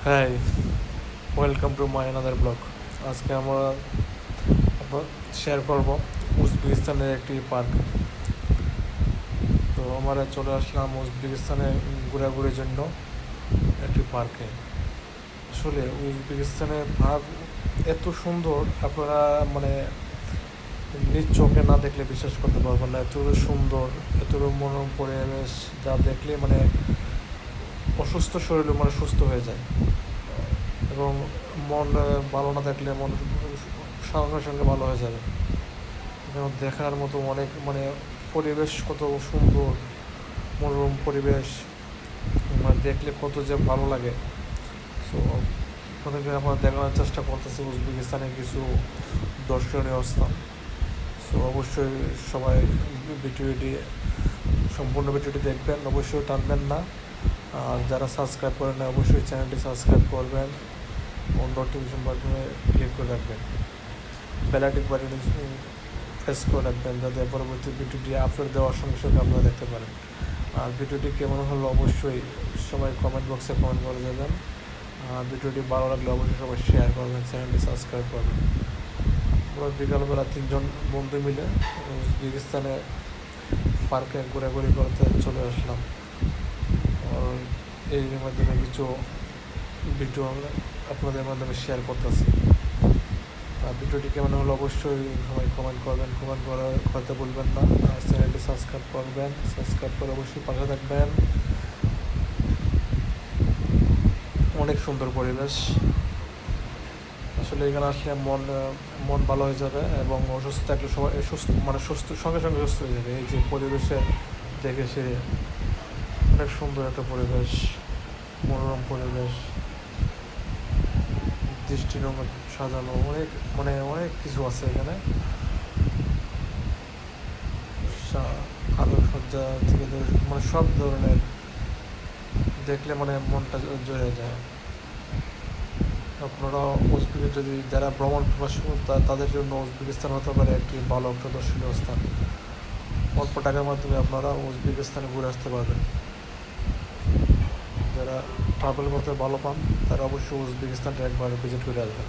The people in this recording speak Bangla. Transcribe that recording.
হ্যাঁ, welcome to my another blog. আজকে আমরা শেয়ার করব উজবেকিস্তানের একটি পার্ক। তো আমরা চলে আসলাম উজবেকিস্তানে ঘোরাঘুরির জন্য একটি পার্কে। আসলে উজবেকিস্তানের পার্ক এত সুন্দর, আপনারা মানে নিজ চোখে না দেখলে বিশ্বাস করতে পারবেন না। এত সুন্দর, এত মনোরম পরিবেশ, যা দেখলে মানে অসুস্থ শরীরও মানে সুস্থ হয়ে যায়। এবং মন ভালো না থাকলে মন সঙ্গে সঙ্গে ভালো হয়ে যাবে। এবং দেখার মতো অনেক মানে পরিবেশ কত সুন্দর, মনোরম পরিবেশ, মানে দেখলে কত যে ভালো লাগে। সো আপনাদেরকে আমরা দেখানোর চেষ্টা করতেছি উজবেকিস্তানের কিছু দর্শনীয় স্থান। সো অবশ্যই সবাই ভিডিওটি সম্পূর্ণ ভিডিওটি দেখবেন, অবশ্যই টানবেন না। আর যারা সাবস্ক্রাইব করেন না, অবশ্যই চ্যানেলটি সাবস্ক্রাইব করবেন ও নোটিফিকেশন বাটনে ক্লিক করে রাখবেন, বেলাইটিক বাটনে প্রেস করে রাখবেন, যাতে পরবর্তী ভিডিওটি আপলোড দেওয়ার সঙ্গে সঙ্গে আপনারা দেখতে পারেন। আর ভিডিওটি কেমন হলো অবশ্যই সবাই কমেন্ট বক্সে কমেন্ট করে দেবেন। আর ভিডিওটি ভালো লাগলে অবশ্যই সবাই শেয়ার করবেন, চ্যানেলটি সাবস্ক্রাইব করবেন। আমরা বিকালবেলা 3জন বন্ধু মিলে উজবেকিস্তানে পার্কে ঘোরাঘুরি করতে চলে আসলাম। আর এর মাধ্যমে কিছু ভিডিও আমরা আপনাদের মাধ্যমে শেয়ার করতেছি। আর ভিডিওটি কেমন হলো অবশ্যই সবাই কমেন্ট করবেন, করতে ভুলবেন না। আর চ্যানেলটি সাবস্ক্রাইব করবেন, সাবস্ক্রাইব করে অবশ্যই পাশে থাকবেন। অনেক সুন্দর পরিবেশ। আসলে এখানে আসলে মন ভালো হয়ে যাবে, এবং অসুস্থ থাকলে সবাই সুস্থ মানে সুস্থ সঙ্গে সঙ্গে সুস্থ হয়ে যাবে। এই যে পরিবেশে দেখে সে অনেক সুন্দর একটা পরিবেশ, মনোরম পরিবেশ, দৃষ্টিনন্দন সাজানো, অনেক মানে অনেক কিছু আছে এখানে। আলোকসজ্জা থেকে মানে সব ধরনের দেখলে মানে মনটা জয়ে যায়। আপনারা যদি যারা ভ্রমণ প্রবাস তাদের জন্য উজবেকিস্তান হতে পারে একটি ভালো একটা দর্শনীয় স্থান। অল্প টাকার মাধ্যমে আপনারা উজবেকিস্তানে ঘুরে আসতে পারবেন। যারা ট্রাভেল করতে ভালো পান তারা অবশ্যই উজবেকিস্তানটা একবার ভিজিট করে আসবেন।